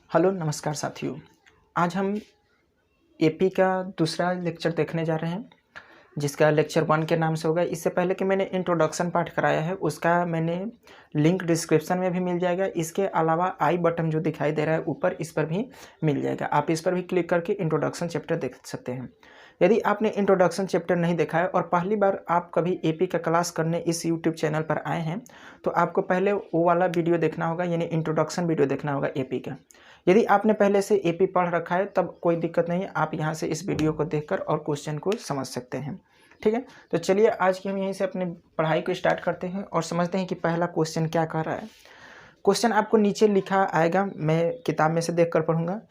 Hello नमस्कार साथियों। आज हम एपी का दूसरा लेक्चर देखने जा रहे हैं जिसका लेक्चर 1 के नाम से होगा। इससे पहले कि मैंने इंट्रोडक्शन पार्ट कराया है उसका मैंने लिंक डिस्क्रिप्शन में भी मिल जाएगा। इसके अलावा आई बटन जो दिखाई दे रहा है ऊपर, इस पर भी मिल जाएगा। आप इस पर भी क्लिक करके इंट्रोडक्शन चैप्टर देख सकते हैं। यदि आपने इंट्रोडक्शन चैप्टर नहीं देखा है और पहली बार आप कभी एपी का क्लास करने इस यूट्यूब चैनल पर आए हैं तो आपको पहले वो वाला वीडियो देखना होगा, यानी इंट्रोडक्शन वीडियो देखना होगा एपी का। यदि आपने पहले से एपी पढ़ रखा है तब कोई दिक्कत नहीं है, आप यहाँ से इस वीडियो को देखकर और क्वेश्चन को समझ सकते हैं। ठीक है, तो चलिए आज की हम यहीं से अपनी पढ़ाई को स्टार्ट करते हैं और समझते हैं कि पहला क्वेश्चन क्या कह रहा है। क्वेश्चन आपको नीचे लिखा आएगा, मैं किताब में से देख कर पढ़ूंगा।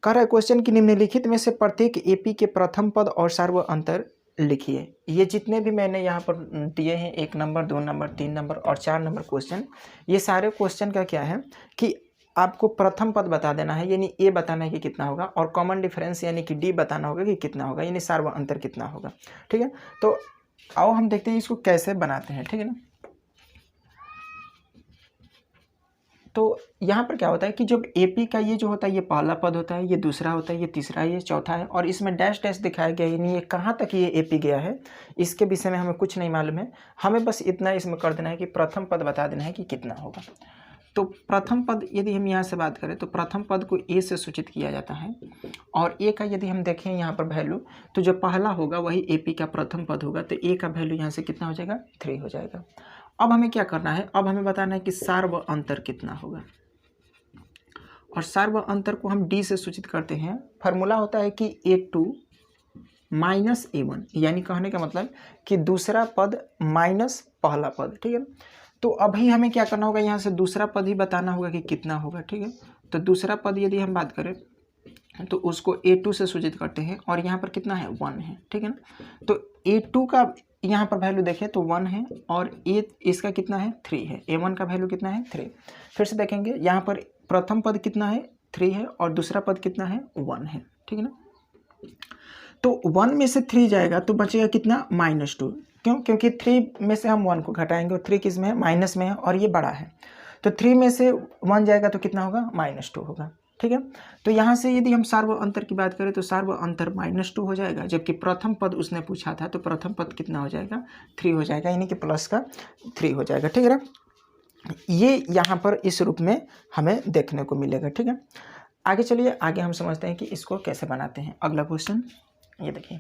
कह रहा है क्वेश्चन की निम्नलिखित में से प्रत्येक एपी के प्रथम पद और सार्व अंतर लिखिए। ये जितने भी मैंने यहाँ पर दिए हैं 1 नंबर 2 नंबर 3 नंबर और 4 नंबर क्वेश्चन, ये सारे क्वेश्चन का क्या है कि आपको प्रथम पद बता देना है, यानी ए बताना है कि कितना होगा, और कॉमन डिफरेंस यानी कि डी बताना होगा कि कितना होगा, यानी सार्व अंतर कितना होगा। ठीक है, तो आओ हम देखते हैं इसको कैसे बनाते हैं। ठीक है ना, तो यहाँ पर क्या होता है कि जब एपी का ये जो होता है ये पहला पद होता है, ये दूसरा होता है, ये तीसरा है, ये चौथा है, और इसमें डैश डैश दिखाया गया है, यानी ये कहाँ तक ये एपी गया है इसके विषय में हमें कुछ नहीं मालूम है। हमें बस इतना इसमें कर देना है कि प्रथम पद बता देना है कि कितना होगा। तो प्रथम पद यदि हम यहाँ से बात करें तो प्रथम पद को ए से सूचित किया जाता है, और ए का यदि हम देखें यहाँ पर वैल्यू तो जो पहला होगा वही एपी का प्रथम पद होगा, तो ए का वैल्यू यहाँ से कितना हो जाएगा 3 हो जाएगा। अब हमें क्या करना है, अब हमें बताना है कि सार्व अंतर कितना होगा, और सार्व अंतर को हम डी से सूचित करते हैं। फार्मूला होता है कि A2 माइनस A1, यानी कहने का मतलब कि दूसरा पद माइनस पहला पद। ठीक है, तो अभी हमें क्या करना होगा, यहाँ से दूसरा पद ही बताना होगा कि कितना होगा। ठीक है, तो दूसरा पद यदि हम बात करें तो उसको A2 से सूचित करते हैं, और यहाँ पर कितना है 1 है। ठीक है ना, तो A2 का यहाँ पर वैल्यू देखें तो 1 है, और ए इसका कितना है 3 है। A1 का वैल्यू कितना है 3। फिर से देखेंगे यहाँ पर प्रथम पद कितना है 3 है, और दूसरा पद कितना है 1 है। ठीक है ना, तो 1 में से 3 जाएगा तो बचेगा कितना -2। क्यों? क्योंकि 3 में से हम 1 को घटाएंगे, और 3 किस में है, माइनस में है, और ये बड़ा है, तो 3 में से 1 जाएगा तो कितना होगा -2 होगा। ठीक है, तो यहाँ से यदि हम सार्व अंतर की बात करें तो सार्व अंतर -2 हो जाएगा, जबकि प्रथम पद उसने पूछा था तो प्रथम पद कितना हो जाएगा 3 हो जाएगा, यानी कि प्लस का 3 हो जाएगा। ठीक है ना, ये यहाँ पर इस रूप में हमें देखने को मिलेगा। ठीक है, आगे चलिए, आगे हम समझते हैं कि इसको कैसे बनाते हैं। अगला क्वेश्चन ये देखिए,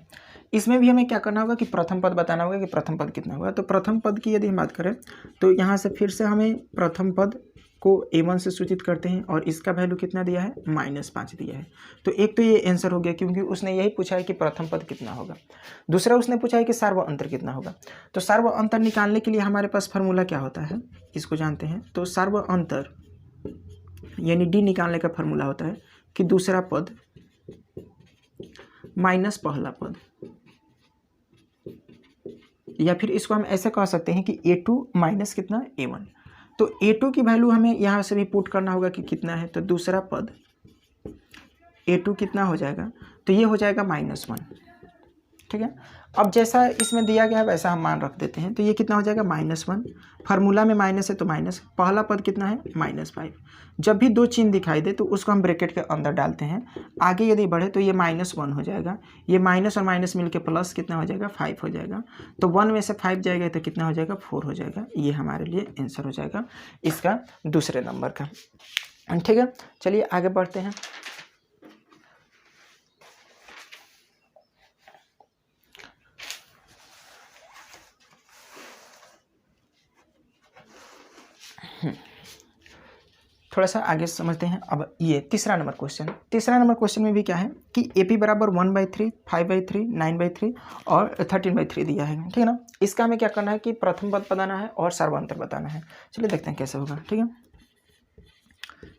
इसमें भी हमें क्या करना होगा कि प्रथम पद बताना होगा कि प्रथम पद कितना होगा। तो प्रथम पद की यदि हम बात करें तो यहाँ से फिर से हमें प्रथम पद को A1 से सूचित करते हैं, और इसका वैल्यू कितना दिया है -5 दिया है। तो एक तो ये आंसर हो गया, क्योंकि उसने यही पूछा है कि प्रथम पद कितना होगा। दूसरा उसने पूछा है कि सार्व अंतर कितना होगा। तो सार्व अंतर निकालने के लिए हमारे पास फार्मूला क्या होता है, इसको जानते हैं। तो सार्व अंतर यानी डी निकालने का फार्मूला होता है कि दूसरा पद माइनस पहला पद, या फिर इसको हम ऐसे कह सकते हैं कि A2 माइनस कितना A1। तो A2 की वैल्यू हमें यहाँ से भी पुट करना होगा कि कितना है, तो दूसरा पद A2 कितना हो जाएगा, तो ये हो जाएगा -1। ठीक है, अब जैसा इसमें दिया गया है वैसा हम मान रख देते हैं, तो ये कितना हो जाएगा -1। फार्मूला में माइनस है तो माइनस, पहला पद कितना है -5। जब भी 2 चिन्ह दिखाई दे तो उसको हम ब्रैकेट के अंदर डालते हैं। आगे यदि बढ़े तो ये -1 हो जाएगा, ये माइनस और माइनस मिलके प्लस कितना हो जाएगा 5 हो जाएगा। तो 1 में से 5 जाएगा तो कितना हो जाएगा 4 हो जाएगा। ये हमारे लिए आंसर हो जाएगा इसका दूसरे नंबर का। ठीक है, चलिए आगे बढ़ते हैं। थोड़ा सा आगे समझते हैं। अब ये तीसरा नंबर क्वेश्चन में भी क्या है कि एपी बराबर 1/3, 5/3, 9/3 और 13/3 दिया है। ठीक है ना, इसका हमें क्या करना है कि प्रथम पद बताना है और सर्वांतर बताना है। चलिए देखते हैं कैसे होगा। ठीक है,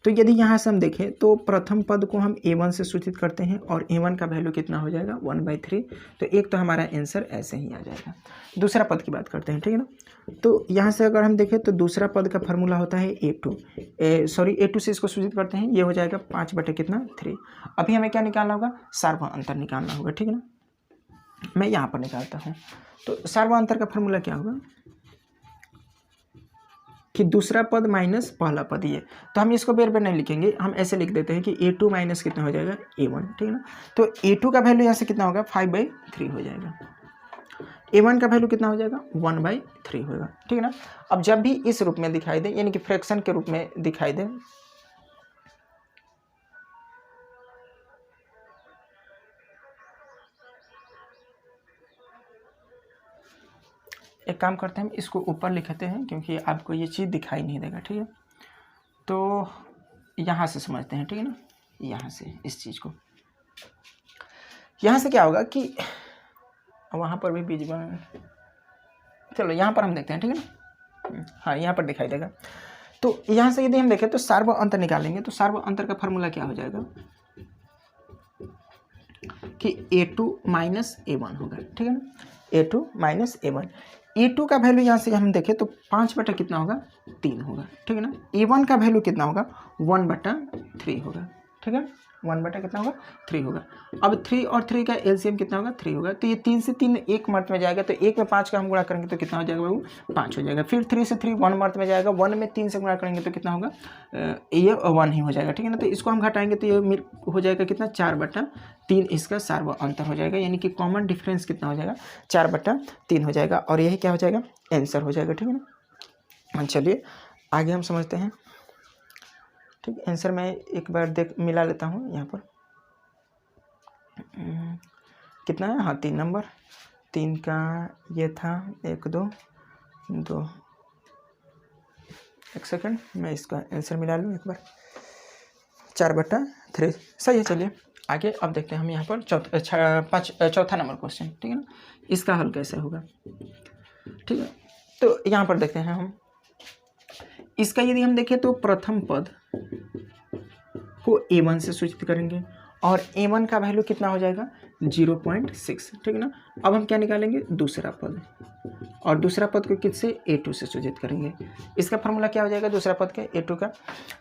तो यदि यहाँ से हम देखें तो प्रथम पद को हम A1 से सूचित करते हैं, और A1 का वैल्यू कितना हो जाएगा 1/3। तो एक तो हमारा आंसर ऐसे ही आ जाएगा। दूसरा पद की बात करते हैं। ठीक है ना, तो यहाँ से अगर हम देखें तो दूसरा पद का फार्मूला होता है A2 से इसको सूचित करते हैं, ये हो जाएगा 5/3। अभी हमें क्या निकालना होगा, सार्व अंतर निकालना होगा। ठीक है ना, मैं यहाँ पर निकालता हूँ। तो सार्व अंतर का फार्मूला क्या होगा, कि दूसरा पद माइनस पहला पद ये, तो हम इसको बेर बेर नहीं लिखेंगे, हम ऐसे लिख देते हैं कि A2 माइनस कितना हो जाएगा A1, ठीक है ना। तो A2 का वैल्यू यहाँ से कितना होगा 5/3 हो जाएगा, A1 का वैल्यू कितना हो जाएगा 1/3 होगा, ठीक है ना। अब जब भी इस रूप में दिखाई दे, यानी कि फ्रैक्शन के रूप में दिखाई दे, एक काम करते हैं, इसको ऊपर लिखते हैं क्योंकि आपको ये चीज़ दिखाई नहीं देगा, ठीक है। तो यहाँ से समझते हैं, ठीक है ना, यहाँ से इस चीज़ को, यहाँ से क्या होगा कि वहाँ पर भी बीज बन, चलो यहाँ पर हम देखते हैं, ठीक है ना। हाँ, यहाँ पर दिखाई देगा। तो यहाँ से यदि हम देखें तो सार्व अंतर निकालेंगे, तो सार्व अंतर का फार्मूला क्या हो जाएगा कि A2 माइनस A1 होगा, ठीक है ना, A2 माइनस A1। A2 का वैल्यू यहाँ से हम देखें तो 5/, कितना होगा 3 होगा, ठीक है ना। A1 का वैल्यू कितना होगा 1/3 होगा, ठीक है, 1/, कितना होगा 3 होगा। अब 3 और 3 का एलसीएम कितना होगा 3 होगा, तो ये 3 से 3 एक मर्त में जाएगा, तो 1 में 5 का हम गुणा करेंगे तो कितना हो जाएगा बाबू 5 हो जाएगा। फिर 3 से 3 1 मर्त में जाएगा, 1 में 3 से गुणा करेंगे तो कितना होगा ये 1 ही हो जाएगा, ठीक है ना। तो इसको हम घटाएंगे तो ये हो जाएगा कितना 4/3, इसका सार्व अंतर हो जाएगा, यानी कि कॉमन डिफरेंस कितना हो जाएगा 4/3 हो जाएगा, और यही क्या हो जाएगा आंसर हो जाएगा, ठीक है ना। चलिए आगे हम समझते हैं, ठीक। आंसर मैं एक बार मिला लेता हूँ यहाँ पर, कितना है, हाँ 3 नंबर, 3 का ये था 1 2 2, एक सेकंड मैं इसका आंसर मिला लूँ एक बार, 4/3 सही है। चलिए आगे अब देखते हैं हम यहाँ पर चौथा नंबर क्वेश्चन, ठीक है ना, इसका हल कैसे होगा, ठीक है। तो यहाँ पर देखते हैं हम, इसका यदि हम देखें तो प्रथम पद को A1 से सूचित करेंगे और A1 का वैल्यू कितना हो जाएगा 0.6, ठीक है ना। अब हम क्या निकालेंगे दूसरा पद, और दूसरा पद को किससे A2 से सूचित करेंगे। इसका फार्मूला क्या हो जाएगा दूसरा पद का A2 का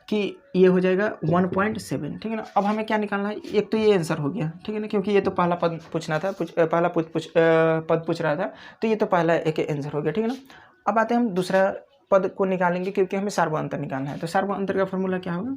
कि ये हो जाएगा 1.7, ठीक है ना। अब हमें क्या निकालना है, एक तो ये आंसर हो गया, ठीक है ना, क्योंकि ये तो पहला पद पूछना था, पहला पद पूछ रहा था, तो ये तो पहला एक आंसर हो गया, ठीक है ना। अब आते हैं हम दूसरा पद को निकालेंगे, क्योंकि हमें सार्व अंतर निकालना है। तो सार्व अंतर का फार्मूला क्या होगा,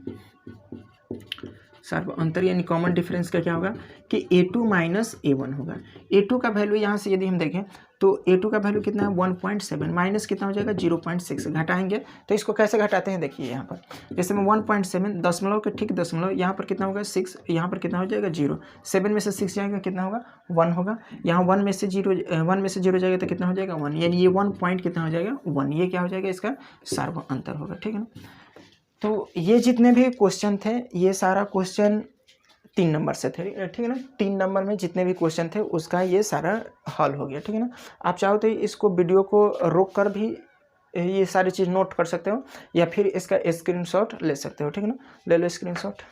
सार्व अंतर यानी कॉमन डिफरेंस का क्या होगा कि A2 माइनस A1 होगा। A2 का वैल्यू यहाँ से यदि हम देखें तो A2 का वैल्यू कितना है 1.7, माइनस कितना हो जाएगा 0.6, घटाएंगे तो इसको कैसे घटाते हैं देखिए यहाँ पर, जैसे में 1.7 दशमलव के ठीक दशमलव, यहाँ पर कितना होगा 6, यहाँ पर कितना हो जाएगा 0, 7 में से 6 जाएगा कितना होगा 1 होगा, यहाँ 1 में से 0 जाएगा तो कितना हो जाएगा 1, यानी ये 1 पॉइंट कितना हो जाएगा 1, ये क्या हो जाएगा इसका सार्व अंतर होगा, ठीक है ना। तो ये जितने भी क्वेश्चन थे ये सारा क्वेश्चन 3 नंबर से थे, ठीक है ना। 3 नंबर में जितने भी क्वेश्चन थे उसका ये सारा हल हो गया, ठीक है ना। आप चाहो तो इसको वीडियो को रोक कर भी ये सारी चीज़ नोट कर सकते हो, या फिर इसका स्क्रीनशॉट ले सकते हो, ठीक है ना। ले लो स्क्रीनशॉट।